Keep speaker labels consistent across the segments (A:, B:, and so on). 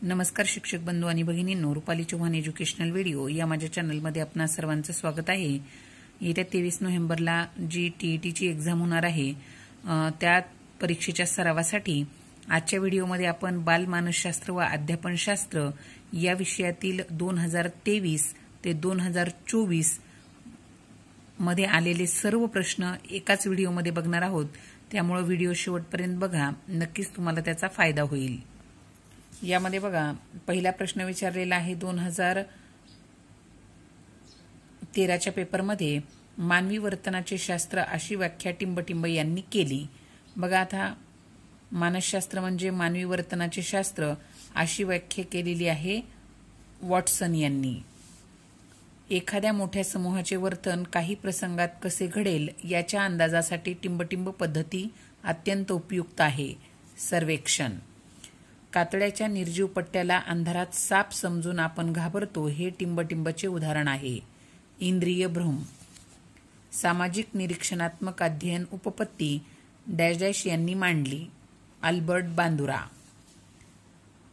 A: नमस्कार शिक्षक बंधू आणि भगिनींनो, रुपाली चव्हाण एज्युकेशनल व्हिडिओ या माझ्या चॅनलमध्ये आपणा सर्वांचं स्वागत आहे। येत्या 23 नोव्हेंबरला जी टीईटीची एक्झाम होणार आहे त्या परीक्षेच्या सरावासाठी आजच्या व्हिडिओमध्ये आपण बालमानसशास्त्र व अध्यापनशास्त्र या विषयातील 2023 ते 2024 मध्ये आलेले सर्व प्रश्न एकाच व्हिडिओमध्ये बघणार आहोत। त्यामुळे व्हिडिओ शेवटपर्यंत बघा, नक्कीच तुम्हाला त्याचा फायदा होईल। यामध्ये बघा, पहिला प्रश्न विचारलेला आहे 2013च्या पेपरमध्ये मानवी वर्तनाचे शास्त्र अशी व्याख्या टिंबटिंब यांनी केली। बघा, आता मानसशास्त्र म्हणजे मानवी वर्तनाचे शास्त्र अशी व्याख्या केलेली आहे वॉटसन यांनी। एखाद्या मोठ्या समूहाचे वर्तन काही प्रसंगात कसे घडेल याच्या अंदाजासाठी टिंबटिंब पद्धती अत्यंत उपयुक्त आहे। सर्वेक्षण, कातड्याच्या निर्जीव पट्ट्याला अंधारात साप समजून आपण घाबरतो हे टिंबटिंबचे उदाहरण आहे। इंद्रिय भ्रम, सामाजिक निरीक्षणात्मक अध्ययन उपपत्ती डॅश डॅश यांनी मांडली। अल्बर्ट बांदुरा,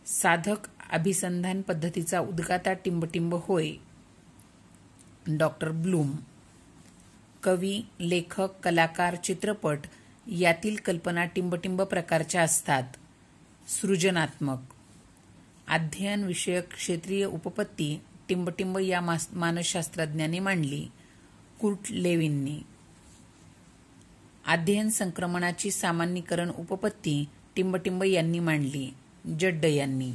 A: साधक अभिसंधान पद्धतीचा उद्गाता टिंबटिंब होय। डॉक्टर ब्लूम, कवी, लेखक, कलाकार, चित्रपट यातील कल्पना टिंबटिंब प्रकारच्या असतात। सृजनात्मक, अध्ययन विषयक क्षेत्रीय उपपत्ती टिंबटिंब या मानसशास्त्रज्ञांनी मांडली। कुर्ट लेविननी, अध्ययन संक्रमणाची सामान्यीकरण उपपत्ती टिंबटिंब यांनी मांडली। जड्ड यांनी,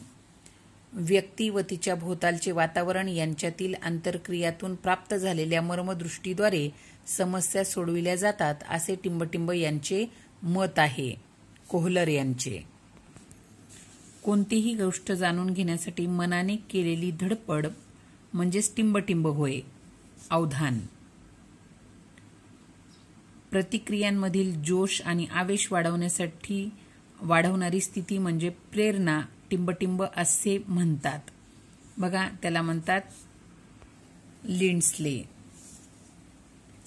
A: व्यक्ती व तिच्या भोवतालचे वातावरण यांच्यातील आंतरक्रियातून प्राप्त झालेल्या मर्मदृष्टीद्वारे समस्या सोडविल्या जातात असे टिंबटिंब यांचे मत आहे। कोहलर यांचे, कोणतीही गोष्ट जाणून घेण्यासाठी मनाने केलेली धडपड म्हणजेच टिंबटिंब होय। अवधान, प्रतिक्रियांमधील जोश आणि आवेश वाढवणारी स्थिती म्हणजे प्रेरणा टिंबटिंब असे म्हणतात। बघा, त्याला म्हणतात लिंडस्ले।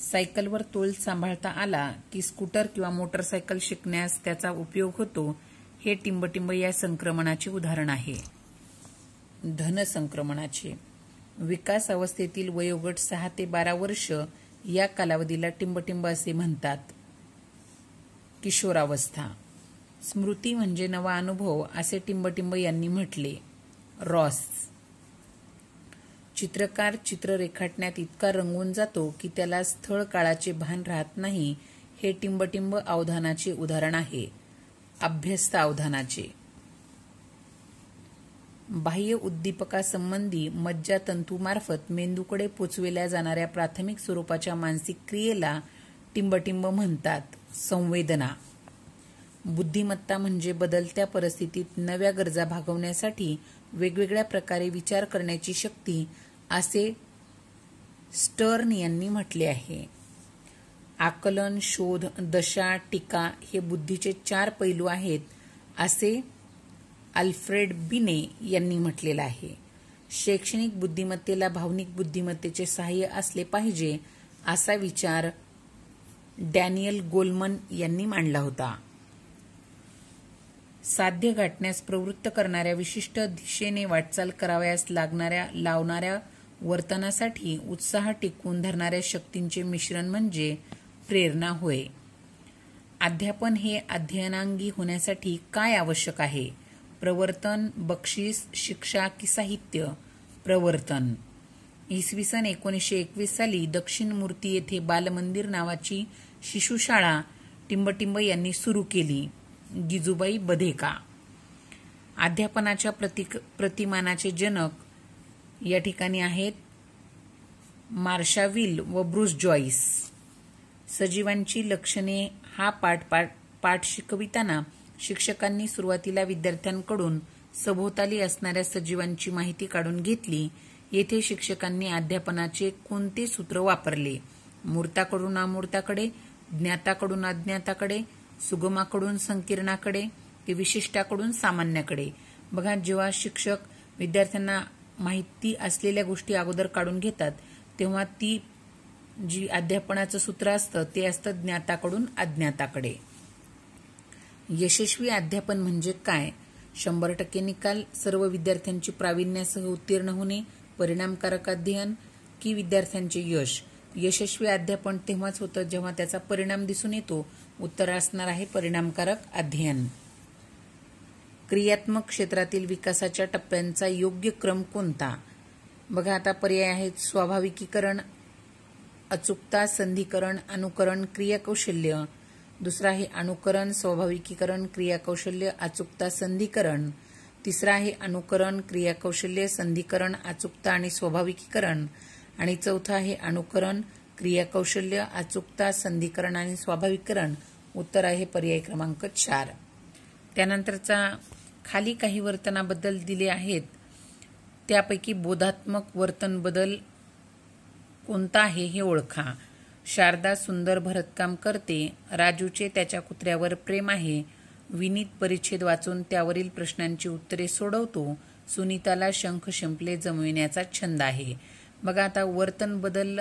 A: सायकलवर तोल सांभाळता आला की स्कूटर किंवा मोटरसायकल शिकण्यास त्याचा उपयोग होतो हे टिंबटिंब या संक्रमणाचे उदाहरण आहे। धन संक्रमणाचे, विकास अवस्थेतील वयोगट 6 ते 12 वर्ष या कालावधीला टिंबटिंब असे म्हणतात। किशोरावस्था, स्मृती म्हणजे नवा अनुभव असे टिंबटिंब यांनी म्हटले। रॉस, चित्रकार चित्र रेखाटण्यात इतका रंगून जातो की त्याला स्थळ काळाचे भान राहत नाही हे टिंबटिंब अवधानाचे उदाहरण आहे। अभ्यस्त अवधानाचे, बाह्य उद्दीपकासंबंधी मज्जातंतूमार्फत मेंदूकडे पोचविल्या जाणाऱ्या प्राथमिक स्वरूपाच्या मानसिक क्रियेला टिंबटिंब म्हणतात। संवेदना, बुद्धिमत्ता म्हणजे बदलत्या परिस्थितीत नव्या गरजा भागवण्यासाठी वेगवेगळ्या प्रकारे विचार करण्याची शक्ती असे स्टर्न यांनी म्हटले आहे। आकलन, शोध, दशा, टीका हे बुद्धीचे 4 पैलू आहेत असे अल्फ्रेड बिने यांनी म्हटलेलं आहे। शैक्षणिक बुद्धिमत्तेला भावनिक बुद्धिमत्तेचे सहाय्य असले पाहिजे असा विचार डॅनियल गोलमन यांनी मांडला होता। साध्य गाठण्यास प्रवृत्त करणाऱ्या विशिष्ट दिशेने वाटचाल करावयास लावणाऱ्या वर्तनासाठी उत्साह टिकवून धरणाऱ्या शक्तींचे मिश्रण म्हणजे प्रेरणा होय। अध्यापन हे अध्ययनांगी होण्यासाठी काय आवश्यक आहे? प्रवर्तन, बक्षीस, शिक्षा की साहित्य? प्रवर्तन। इसवी सन 1921 साली दक्षिण मूर्ती येथे बालमंदिर नावाची शिशुशाळा टिंबटिंब यांनी सुरू केली। गिजूबाई बधेका, अध्यापनाच्या प्रतिमानाचे जनक या ठिकाणी आहेत मार्शा विल व ब्रूस जॉईस। सजीवांची लक्षणे हा पाठ शिकविताना शिक्षकांनी सुरुवातीला विद्यार्थ्यांकडून सभोवताली असणाऱ्या सजीवांची माहिती काढून घेतली। येथे शिक्षकांनी अध्यापनाचे कोणते सूत्र वापरले? मूर्ताकडून अमूर्ताकडे, ज्ञाताकडून अज्ञाताकडे, सुगमाकडून संकीर्णाकडे की विशिष्टाकडून सामान्याकडे? बघा, जेव्हा शिक्षक विद्यार्थ्यांना माहिती असलेल्या गोष्टी अगोदर काढून घेतात तेव्हा ती जी अध्यापनाचं सूत्र असतं ते असतं ज्ञाताकडून अज्ञाताकडे। यशस्वी अध्यापन म्हणजे काय? 100% निकाल, सर्व विद्यार्थ्यांची प्रावीण्यासह उत्तीर्ण होणे, परिणामकारक अध्ययन की विद्यार्थ्यांचे यश. यशस्वी अध्यापन तेव्हाच होतं जेव्हा त्याचा परिणाम दिसून येतो. उत्तर असणार आहे परिणामकारक अध्ययन. क्रियात्मक क्षेत्रातील विकासाच्या टप्प्यांचा योग्य क्रम कोणता? बघा आता पर्याय आहेत स्वाभाविकीकरण, अचूकता, संधिकरण, अनुकरण, क्रियाकौशल्य. दुसरा आहे अनुकरण, स्वाभाविकीकरण, क्रियाकौशल्य, अचूकता, संधिकरण. तिसरा आहे अनुकरण, क्रियाकौशल्य, संधिकरण, अचूकता आणि स्वाभाविकीकरण. आणि चौथा आहे अनुकरण, क्रियाकौशल्य, अचूकता, संधिकरण आणि स्वाभाविकीकरण. उत्तर आहे पर्याय क्रमांक 4. त्यानंतरचा खाली काही वर्तनाबद्दल दिले आहेत, त्यापैकी बोधात्मक वर्तन बदल कोणता आहे हे ओळखा. शारदा सुंदर भरतकाम करते. राजूचे त्याच्या कुत्र्यावर प्रेम आहे. विनीत परिच्छेद वाचून त्यावरील प्रश्नांची उत्तरे सोडवतो. सुनीताला शंख शिंपले जमविण्याचा छंद आहे. बघा आता वर्तन बदल,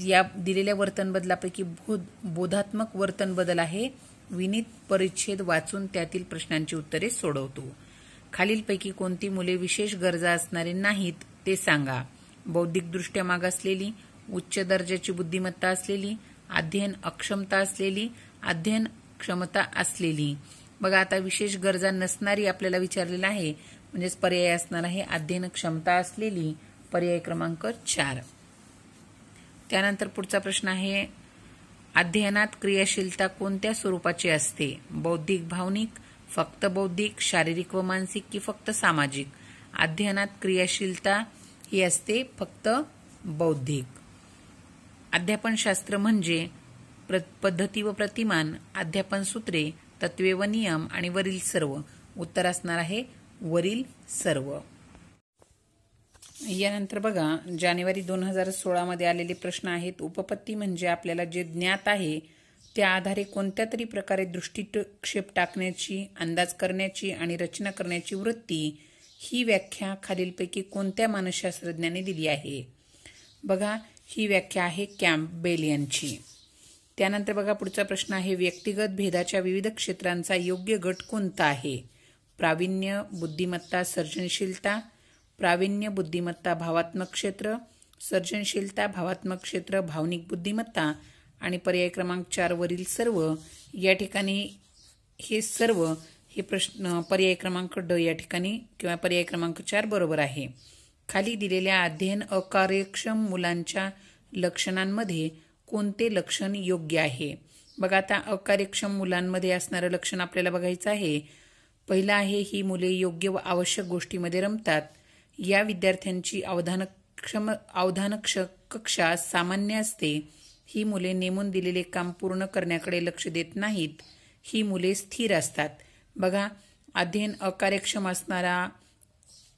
A: या दिलेल्या वर्तन बदलापैकी बोधात्मक वर्तन बदल आहे विनीत परिच्छेद वाचून त्यातील प्रश्नांची उत्तरे सोडवतो. खालीलपैकी कोणती मुले विशेष गरजा असणारी नाहीत ते सांगा. बौद्धिकदृष्ट्या मागासलेली, उच्च दर्जाची बुद्धिमत्ता असलेली, अध्ययन अक्षमता असलेली, अध्ययन क्षमता असलेली. बघा आता विशेष गरजा नसणारी आपल्याला विचारलेलं आहे, म्हणजेच पर्याय असणार आहे अध्ययन क्षमता असलेली, पर्याय क्रमांक 4. त्यानंतर पुढचा प्रश्न आहे अध्ययनात क्रियाशीलता कोणत्या स्वरूपाची असते? बौद्धिक, भावनिक, फक्त बौद्धिक, शारीरिक व मानसिक की फक्त सामाजिक? अध्ययनात क्रियाशीलता ही असते फक्त बौद्धिक. अध्यापनशास्त्र म्हणजे पद्धती व प्रतिमान, अध्यापन सूत्रे, तत्वे व नियम आणि वरील सर्व. उत्तर असणार आहे वरील सर्व. यानंतर बघा जानेवारी 2016 मध्ये आलेले प्रश्न आहेत. उपपत्ती म्हणजे आपल्याला जे ज्ञात आहे त्या आधारे कोणत्या तरी प्रकारे दृष्टिक्षेप टाकण्याची, अंदाज करण्याची आणि रचना करण्याची वृत्ती. ही व्याख्या खालीलपैकी कोणत्या मानसशास्त्रज्ञाने दिली आहे? बघा ही व्याख्या आहे कॅम्पबेल यांची. त्यानंतर बघा पुढचा प्रश्न आहे व्यक्तिगत भेदाच्या विविध क्षेत्रांचा योग्य गट कोणता आहे? प्रावीण्य, बुद्धिमत्ता, सर्जनशीलता. प्रावीण्य, बुद्धिमत्ता, भावात्मक क्षेत्र. सर्जनशीलता, भावात्मक क्षेत्र, भावनिक बुद्धिमत्ता. आणि पर्याय क्रमांक 4 वरील सर्व. या ठिकाणी हे सर्व हे प्रश्न पर्याय क्रमांक ड या ठिकाणी किंवा पर्याय क्रमांक 4 बरोबर आहे. खाली दिलेल्या अध्ययन अकार्यक्षम मुलांच्या लक्षणांमध्ये कोणते लक्षण योग्य आहे? बघा आता अकार्यक्षम मुलांमध्ये असणारं लक्षण आपल्याला बघायचं आहे. पहिलं आहे ही मुले योग्य व आवश्यक गोष्टीमध्ये रमतात. या विद्यार्थ्यांची अवधान कक्षा सामान्य असते. ही मुले नेमून दिलेले काम पूर्ण करण्याकडे लक्ष देत नाहीत. ही मुले स्थिर असतात. बघा अध्ययन अकार्यक्षम असणारा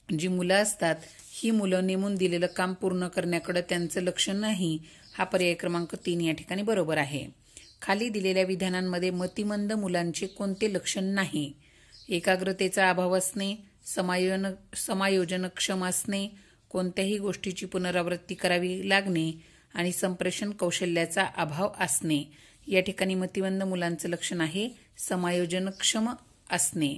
A: जी मुलं असतात ही मुलं नेमून दिलेलं काम पूर्ण करण्याकडे त्यांचं लक्ष नाही. हा पर्याय क्रमांक 3 या ठिकाणी बरोबर आहे. खाली दिलेल्या विधानांमध्ये मतिमंद मुलांचे कोणते लक्षण नाही? एकाग्रतेचा अभाव असणे, समायोजनक्षम असणे, कोणत्याही गोष्टीची पुनरावृत्ती करावी लागणे आणि संप्रेषण कौशल्याचा अभाव असणे. या ठिकाणी मतिमंद मुलांचं लक्षण आहे समायोजनक्षम असणे.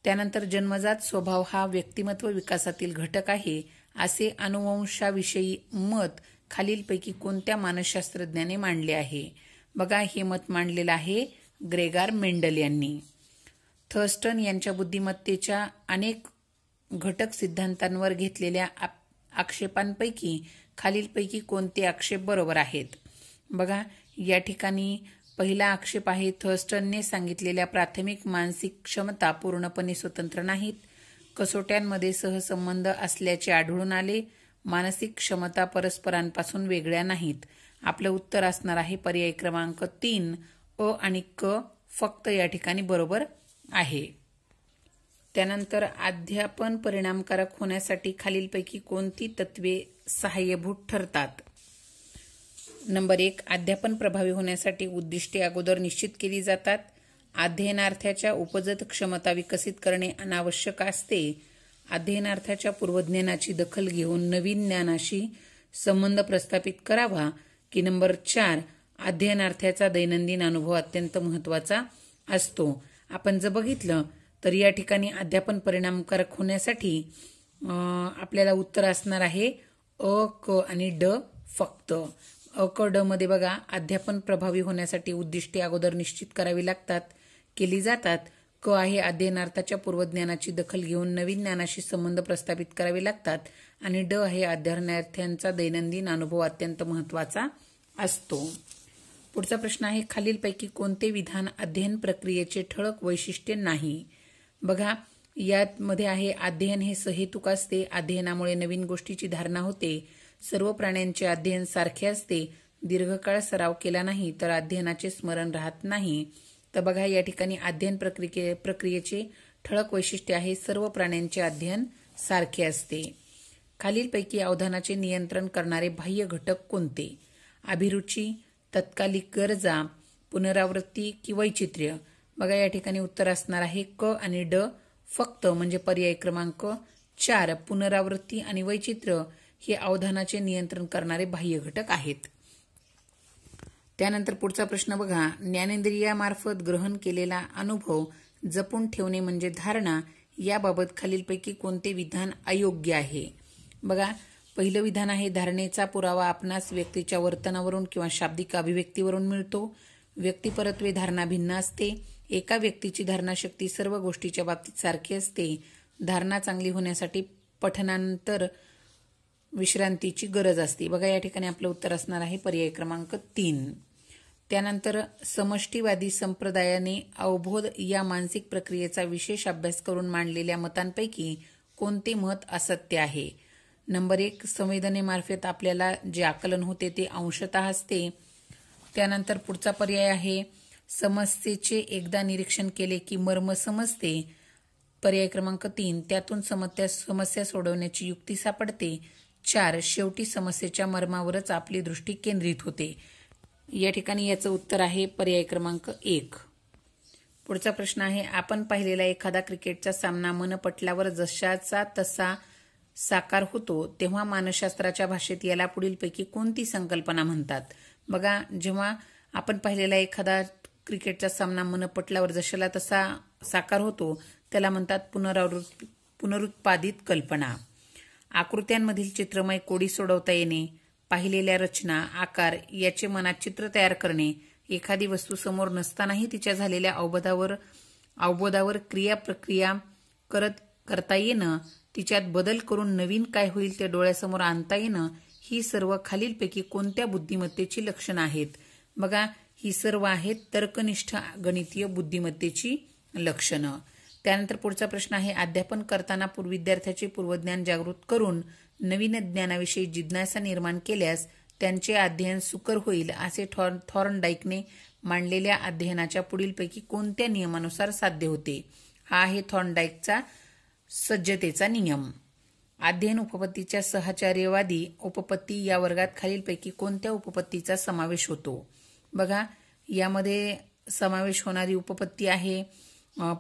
A: त्यानंतर जन्मजात स्वभाव हा व्यक्तिमत्व विकासातील घटक आहे असे अनुवंशाविषयी मत खालीलपैकी कोणत्या मानसशास्त्रज्ञाने मांडले आहे? बघा हे मत मांडलेलं आहे ग्रेगार मेंडल यांनी. थर्स्टन यांच्या बुद्धिमत्तेच्या अनेक घटक सिद्धांतांवर घेतलेल्या आक्षेपांपैकी खालीलपैकी कोणते आक्षेप बरोबर आहेत? बघा या ठिकाणी पहिला आक्षेप आहे थर्स्टनने सांगितलेल्या प्राथमिक मानसिक क्षमता पूर्णपणे स्वतंत्र नाहीत. कसोट्यांमध्ये सहसंबंध असल्याचे आढळून आले. मानसिक क्षमता परस्परांपासून वेगळ्या नाहीत. आपलं उत्तर असणार आहे पर्याय क्रमांक 3 अ आणि क फक्त या ठिकाणी बरोबर आहे. त्यानंतर अध्यापन परिणामकारक होण्यासाठी खालीलपैकी कोणती तत्वे सहाय्यभूत ठरतात? नंबर 1 अध्यापन प्रभावी होण्यासाठी उद्दिष्टे अगोदर निश्चित केली जातात. अध्ययनार्थ्याच्या उपजत क्षमता विकसित करणे अनावश्यक असते. अध्ययनार्थाच्या पूर्वज्ञानाची दखल घेऊन नवीन ज्ञानाशी संबंध प्रस्थापित करावा. की नंबर 4 अध्ययनार्थ्याचा दैनंदिन अनुभव अत्यंत महत्त्वाचा असतो. आपण जर बघितलं तर या ठिकाणी अध्यापन परिणामकारक होण्यासाठी आपल्याला उत्तर असणार आहे अ, क आणि ड फक्त. अ, क, ड मध्ये बघा अध्यापन प्रभावी होण्यासाठी उद्दिष्टे अगोदर निश्चित करावी लागतात, केली जातात. क आहे अध्ययनार्थाच्या पूर्वज्ञानाची दखल घेऊन नवीन ज्ञानाशी संबंध प्रस्थापित करावे लागतात आणि ड आहे अध्ययनार्थ्यांचा दैनंदिन अनुभव अत्यंत महत्वाचा असतो. पुढचा प्रश्न आहे खालीलपैकी कोणते विधान अध्ययन प्रक्रियेचे ठळक वैशिष्ट्य नाही. बघा यामध्ये आहे अध्ययन हे सहेतुक असते, अध्ययनामुळे नवीन गोष्टीची धारणा होते, सर्व प्राण्यांचे अध्ययन सारखे असते, दीर्घकाळ सराव केला नाही तर अध्ययनाचे स्मरण राहत नाही. तर बघा या ठिकाणी अध्ययन प्रक्रियेचे ठळक वैशिष्ट्य आहे सर्व प्राण्यांचे अध्ययन सारखे असते. खालीलपैकी अवधानाचे नियंत्रण करणारे बाह्य घटक कोणते. अभिरुची, तत्कालिक गरजा, पुनरावृत्ती की वैचित्र्य. बघा या ठिकाणी उत्तर असणार आहे क आणि ड फक्त म्हणजे पर्याय क्रमांक 4. पुनरावृत्ती आणि वैचित्र्य हे अवधानाचे नियंत्रण करणारे बाह्य घटक आहेत. त्यानंतर पुढचा प्रश्न बघा ज्ञानेंद्रियामार्फत ग्रहण केलेला अनुभव जपून ठेवणे म्हणजे धारणा, याबाबत खालीलपैकी कोणते विधान अयोग्य आहे. बघा पहिलं विधान आहे धारणेचा पुरावा आपणास व्यक्तीच्या वर्तनावरून किंवा शाब्दिक अभिव्यक्तीवरून मिळतो. व्यक्तिपरत्वे धारणा भिन्न असते. एका व्यक्तीची धारणाशक्ती सर्व गोष्टीच्या बाबतीत सारखी असते. धारणा चांगली होण्यासाठी पठनानंतर विश्रांतीची गरज असते. बघा या ठिकाणी आपलं उत्तर असणार आहे पर्याय क्रमांक 3. त्यानंतर समष्टीवादी संप्रदायाने अवबोध या मानसिक प्रक्रियेचा विशेष अभ्यास करून मांडलेल्या मतांपैकी कोणते मत असत्य आहे. नंबर 1 संवेदनेमार्फत आपल्याला जे आकलन होते ते अंशतः असते. त्यानंतर पुढचा पर्याय आहे समस्येचे एकदा निरीक्षण केले की मर्म समजते. पर्याय क्रमांक 3 त्यातून समस्या सोडवण्याची युक्ती सापडते. 4 शेवटी समस्येच्या मर्मावरच आपली दृष्टी केंद्रित होते. या ठिकाणी याचं उत्तर आहे पर्याय क्रमांक 1. पुढचा प्रश्न आहे आपण पाहिलेला एखादा क्रिकेटचा सामना मनपटलावर जशाचा तसा साकार होतो तेव्हा मानसशास्त्राच्या भाषेत याला पुढीलपैकी कोणती संकल्पना म्हणतात. बघा जेव्हा आपण पाहिलेला एखादा क्रिकेटचा सामना मनपटलावर जशाला तसा साकार होतो त्याला म्हणतात पुनरुत्पादित कल्पना. आकृत्यांमधील चित्रमय कोडी सोडवता येणे, पाहिलेल्या रचना, आकार याचे मनात चित्र तयार करणे, एखादी वस्तू समोर नसतानाही तिच्या झालेल्या अवबोधावर क्रिया करता येणं, तिच्यात बदल करून नवीन काय होईल ते डोळ्यासमोर आणता येणं, ही सर्व खालीलपैकी कोणत्या बुद्धिमत्तेची लक्षणं आहेत. बघा ही सर्व आहेत तर्कनिष्ठ गणितीय बुद्धिमत्तेची लक्षणं. त्यानंतर पुढचा प्रश्न आहे अध्यापन करताना विद्यार्थ्याचे पूर्वज्ञान जागृत करून नवीन ज्ञानाविषयी जिज्ञासा निर्माण केल्यास त्यांचे अध्ययन सुकर होईल असे थॉर्नडाईकने मांडलेल्या अध्ययनाच्या पुढीलपैकी कोणत्या नियमानुसार साध्य होते. हा आहे थॉर्नडाईकचा सज्जतेचा नियम. अध्ययन उपपत्तीच्या सहचार्यवादी उपपत्ती या वर्गात खालीलपैकी कोणत्या उपपत्तीचा समावेश होतो. बघा यामध्ये समावेश होणारी उपपत्ती आहे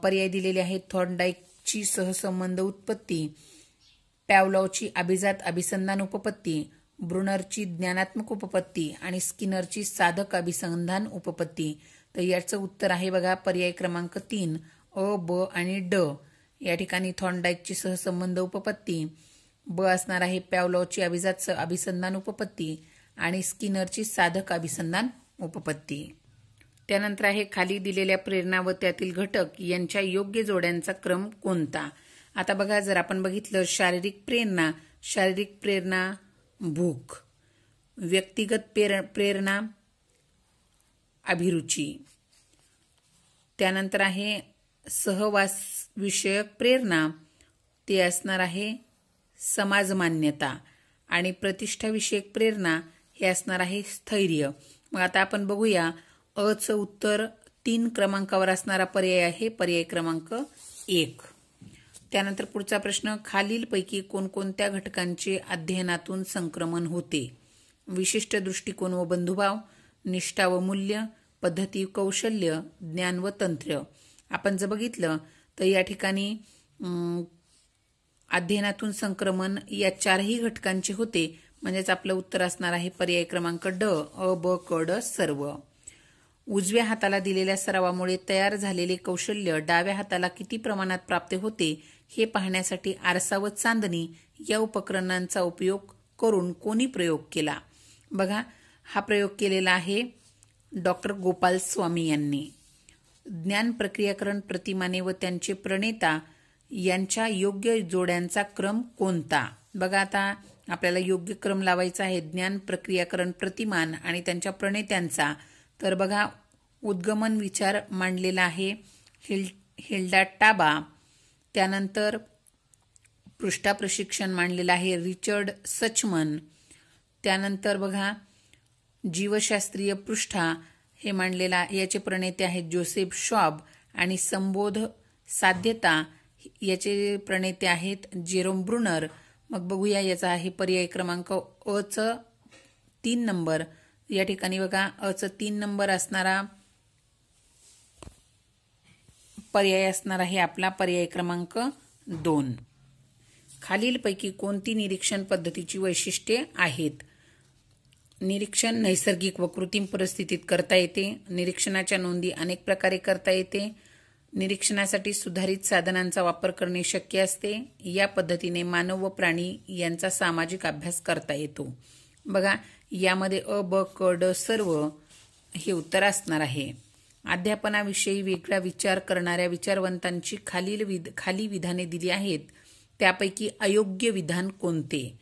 A: पर्याय दिलेले आहेत थॉर्नडाईकची सहसंबंध उत्पत्ती, पॅवलॉवची अभिजात अभिसंधान उपपत्ती, ब्रुनरची ज्ञानात्मक उपपत्ती आणि स्किनरची साधक अभिसंधान उपपत्ती. तर याचं उत्तर आहे बघा पर्याय क्रमांक 3 अ, ब आणि ड. या ठिकाणी थॉर्नडाईकची सहसंबंध उपपत्ती, ब असणार आहे पॅवलॉवची अभिजात अभिसंधान उपपत्ती आणि स्किनरची साधक अभिसंधान उपपत्ती. त्यानंतर आहे खाली दिलेल्या प्रेरणा व त्यातील घटक यांच्या योग्य जोड्यांचा क्रम कोणता. आता बघा जर आपण बघितलं शारीरिक प्रेरणा भूक, व्यक्तिगत प्रेरणा अभिरुची, त्यानंतर आहे सहवास विषयक प्रेरणा ते असणार आहे समाजमान्यता आणि प्रतिष्ठाविषयक प्रेरणा हे असणार आहे स्थैर्य. मग आता आपण बघूया अचं उत्तर 3 क्रमांकावर असणारा पर्याय आहे पर्याय क्रमांक 1. त्यानंतर पुढचा प्रश्न खालीलपैकी कोणकोणत्या घटकांचे अध्ययनातून संक्रमण होते. विशिष्ट दृष्टिकोन व बंधुभाव, निष्ठा व मूल्य, पद्धती कौशल्य, ज्ञान व तंत्र. आपण जर बघितलं तर या ठिकाणी अध्ययनातून संक्रमण या 4ही घटकांचे होते. म्हणजेच आपलं उत्तर असणार आहे पर्याय क्रमांक ड अ, ब, क, ड सर्व. उजव्या हाताला दिलेल्या सरावामुळे तयार झालेले कौशल्य डाव्या हाताला किती प्रमाणात प्राप्त होते हे पाहण्यासाठी आरसा व चांदणी या उपकरणांचा उपयोग करून कोणी प्रयोग केला? बघा, हा प्रयोग केलेला आहे डॉक्टर गोपाल स्वामी यांनी. ज्ञान प्रक्रियाकरण प्रतिमाने व त्यांचे प्रणेता यांच्या योग्य जोड्यांचा क्रम कोणता? बघा, आता आपल्याला योग्य क्रम लावायचा आहे. ज्ञान प्रक्रियाकरण प्रतिमान आणि त्यांच्या प्रणेत्यांचा. तर बघा, उद्गमन विचार मांडलेला आहे हिल्डा टाबा. त्यानंतर पृष्ठा प्रशिक्षण मांडलेलं आहे रिचर्ड सचमन. त्यानंतर बघा, जीवशास्त्रीय पृष्ठा हे मांडलेला, याचे प्रणेते आहेत जोसेफ शॉब. आणि संबोध साध्यता याचे प्रणेते आहेत जेरोम ब्रुनर. मग बघूया, याचा आहे पर्याय क्रमांक अचं 3 नंबर. या ठिकाणी बघा, अचं 3 नंबर असणारा पर्याय असणार आहे आपला पर्याय क्रमांक 2. खालीलपैकी कोणती निरीक्षण पद्धतीची वैशिष्ट्ये आहेत? निरीक्षण नैसर्गिक व कृत्रिम परिस्थितीत करता येते. निरीक्षणाच्या नोंदी अनेक प्रकारे करता येते. निरीक्षणासाठी सुधारित साधनांचा वापर करणे शक्य असते. या पद्धतीने मानव व प्राणी यांचा सामाजिक अभ्यास करता येतो. बघा, यामध्ये अ, ब, क, ड सर्व हे उत्तर असणार आहे. अध्यापनाविषयी वेगळा विचार करणाऱ्या विचारवंतांची खाली विधाने दिली आहेत. त्यापैकी अयोग्य विधान कोणते?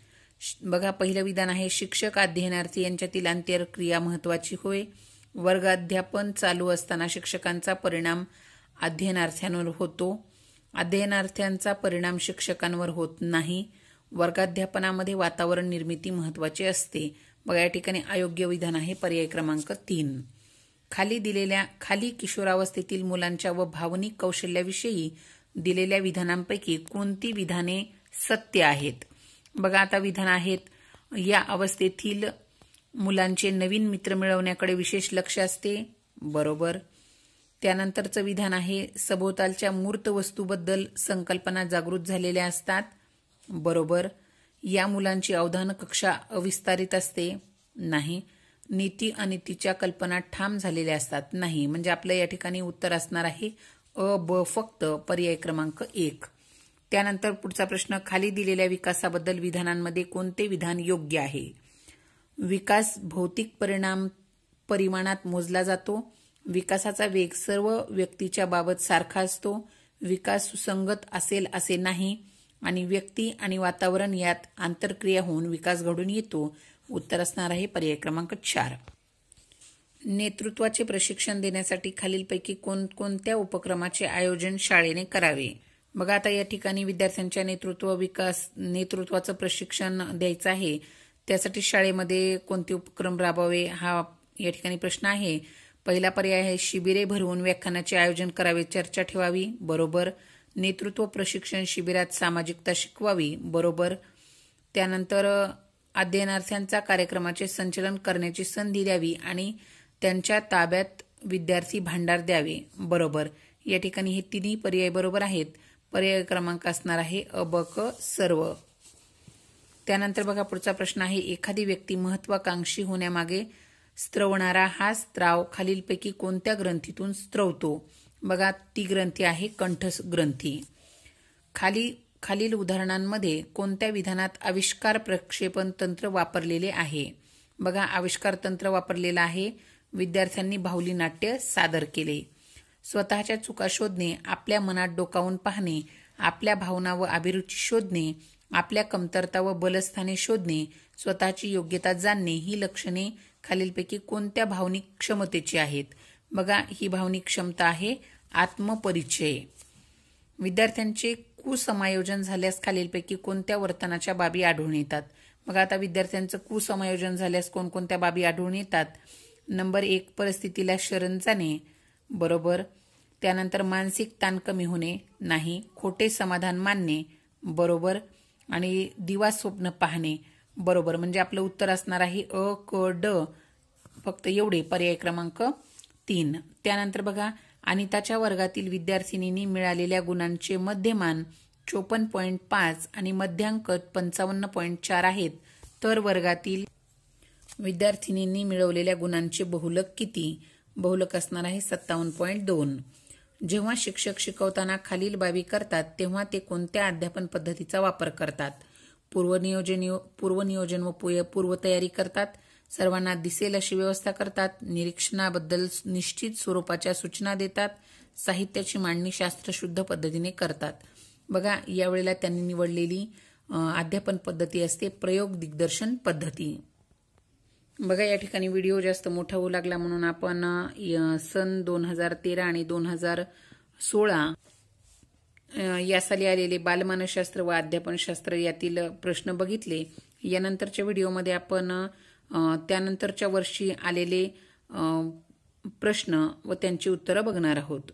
A: बघा, पहिलं विधान आहे शिक्षक अध्ययनार्थी यांच्यातील आंतरक्रिया महत्वाची होय. वर्गाध्यापन चालू असताना शिक्षकांचा परिणाम अध्ययनार्थ्यांवर होतो. अध्ययनार्थ्यांचा परिणाम शिक्षकांवर होत नाही. वर्गाध्यापनामध्ये वातावरण निर्मिती महत्वाची असते. बघा, या ठिकाणी अयोग्य विधान आहे पर्याय क्रमांक 3. खाली किशोरावस्थेतील मुलांच्या व भावनिक कौशल्याविषयी दिलेल्या विधानांपैकी कोणती विधाने सत्य आहेत? बघा, आता विधान आहेत, या अवस्थेतील मुलांचे नवीन मित्र मिळवण्याकडे विशेष लक्ष असते. बरोबर. त्यानंतरचं विधान आहे सभोवतालच्या मूर्त वस्तूबद्दल संकल्पना जागृत झालेल्या असतात. बरोबर. या मुलांची अवधान कक्षा अविस्तारित असते. नाही. नीती अनितीच्या कल्पना ठाम झालेल्या असतात. नाही. म्हणजे आपलं या ठिकाणी उत्तर असणार आहे अ, ब फक्त पर्याय क्रमांक 1. त्यानंतर पुढचा प्रश्न, खाली दिलेल्या विकासाबद्दल विधानांमध्ये कोणते विधान योग्य आहे? विकास भौतिक परिमाणात मोजला जातो. विकासाचा वेग सर्व व्यक्तीच्या बाबत सारखा असतो. विकास सुसंगत असेल असे नाही. आणि व्यक्ती आणि वातावरण यात आंतरक्रिया होऊन विकास घडून येतो. उत्तर असणार आहे पर्याय क्रमांक 4. नेतृत्वाचे प्रशिक्षण देण्यासाठी खालीलपैकी कोणत्या उपक्रमाचे आयोजन शाळेने करावे? बघा, आता या ठिकाणी विद्यार्थ्यांच्या नेतृत्वाचं प्रशिक्षण द्यायचं आहे. त्यासाठी शाळेमध्ये कोणते उपक्रम राबवावे हा या ठिकाणी प्रश्न आहे. पहिला पर्याय आहे शिबिरे भरवून व्याख्यानाचे आयोजन करावे, चर्चा ठेवावी. बरोबर. नेतृत्व प्रशिक्षण शिबिरात सामाजिकता शिकवावी. बरोबर. त्यानंतर अध्ययनार्थ्यांचा कार्यक्रमाचे संचलन करण्याची संधी द्यावी आणि त्यांच्या ताब्यात विद्यार्थी भांडार द्यावे. बरोबर. या ठिकाणी हे तिन्ही पर्याय बरोबर आहेत. पर्याय क्रमांक असणार आहे अ, ब, क सर्व. त्यानंतर बघा, पुढचा प्रश्न आहे एखादी व्यक्ती महत्वाकांक्षी होण्यामागे स्त्रवणारा हा स्त्राव खालीलपैकी कोणत्या ग्रंथीतून स्त्रवतो? बघा, ती ग्रंथी आहे कंठ ग्रंथी. खालील उदाहरणांमध्ये कोणत्या विधानात आविष्कार प्रक्षेपण तंत्र वापरलेले आहे? बघा, आविष्कार तंत्र वापरलेलं आहे. विद्यार्थ्यांनी बाहुली नाट्य सादर केले. स्वतःच्या चुका शोधणे, आपल्या मनात डोकावून पाहणे, आपल्या भावना व अभिरुची शोधणे, आपल्या कमतरता व बलस्थाने शोधणे, स्वतःची योग्यता जाणणे ही लक्षणे खालीलपैकी कोणत्या भावनिक क्षमतेची आहेत? बघा, ही भावनिक क्षमता आहे आत्मपरिचय. विद्यार्थ्यांचे कुसमायोजन झाल्यास खालीलपैकी कोणत्या वर्तनाच्या बाबी आढळून येतात? बघा, आता विद्यार्थ्यांचं कुसमायोजन झाल्यास कोणकोणत्या बाबी आढळून येतात? नंबर 1, परिस्थितीला शरण जाणे. बरोबर. त्यानंतर मानसिक ताण कमी होणे. नाही. खोटे समाधान मानणे. बरोबर. आणि दिवा स्वप्न पाहणे. बरोबर. म्हणजे आपलं उत्तर असणार आहे अ, क, ड फक्त एवढे पर्याय क्रमांक 3. त्यानंतर बघा, अनिताच्या वर्गातील विद्यार्थिनींनी मिळालेल्या गुणांचे मध्यमान 54.5 आणि मध्यांक 55.4 आहेत. तर वर्गातील विद्यार्थिनींनी मिळवलेल्या गुणांचे बहुलक किती? बहुलक असणार आहे 57.2. जेव्हा शिक्षक शिकवताना खालील बाबी करतात तेव्हा ते कोणत्या अध्यापन पद्धतीचा वापर करतात? पूर्वनियोजन व पूर्वतयारी करतात, सर्वांना दिसेल अशी व्यवस्था करतात, निरीक्षणाबद्दल निश्चित स्वरूपाच्या सूचना देतात, साहित्याची मांडणी शास्त्रशुद्ध पद्धतीने करतात. बघा, यावेळेला त्यांनी निवडलेली अध्यापन पद्धती असते प्रयोग दिग्दर्शन पद्धती. बघा, या ठिकाणी व्हिडिओ जास्त मोठा होऊ लागला म्हणून आपण सन 2013 आणि 2016 या साली आलेले बालमानसशास्त्र व अध्यापनशास्त्र यातील प्रश्न बघितले. यानंतरच्या व्हिडिओमध्ये आपण त्यानंतरच्या वर्षी आलेले प्रश्न व त्यांची उत्तरं बघणार आहोत.